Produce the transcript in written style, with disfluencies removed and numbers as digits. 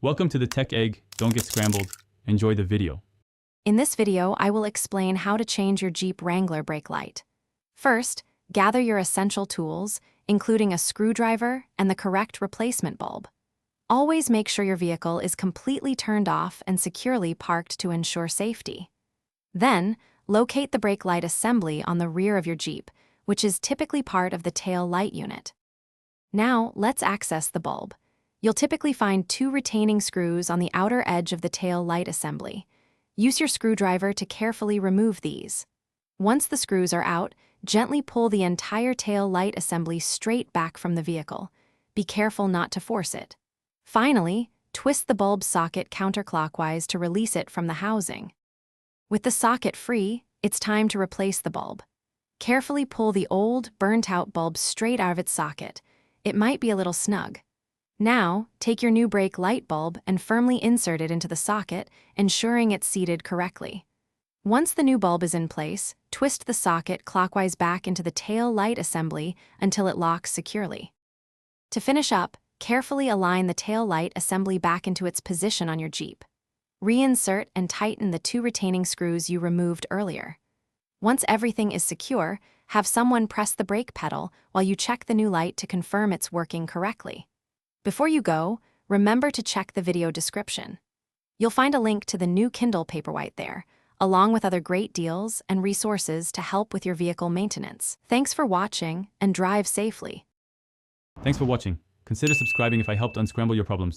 Welcome to the Tech Egg. Don't get scrambled. Enjoy the video. In this video, I will explain how to change your Jeep Wrangler brake light. First, gather your essential tools, including a screwdriver and the correct replacement bulb. Always make sure your vehicle is completely turned off and securely parked to ensure safety. Then, locate the brake light assembly on the rear of your Jeep, which is typically part of the tail light unit. Now, let's access the bulb. You'll typically find two retaining screws on the outer edge of the tail light assembly. Use your screwdriver to carefully remove these. Once the screws are out, gently pull the entire tail light assembly straight back from the vehicle. Be careful not to force it. Finally, twist the bulb socket counterclockwise to release it from the housing. With the socket free, it's time to replace the bulb. Carefully pull the old, burnt-out bulb straight out of its socket. It might be a little snug. Now, take your new brake light bulb and firmly insert it into the socket, ensuring it's seated correctly. Once the new bulb is in place, twist the socket clockwise back into the tail light assembly until it locks securely. To finish up, carefully align the tail light assembly back into its position on your Jeep. Reinsert and tighten the two retaining screws you removed earlier. Once everything is secure, have someone press the brake pedal while you check the new light to confirm it's working correctly. Before you go, remember to check the video description. You'll find a link to the new Kindle Paperwhite there, along with other great deals and resources to help with your vehicle maintenance. Thanks for watching and drive safely. Thanks for watching. Consider subscribing if I helped unscramble your problems.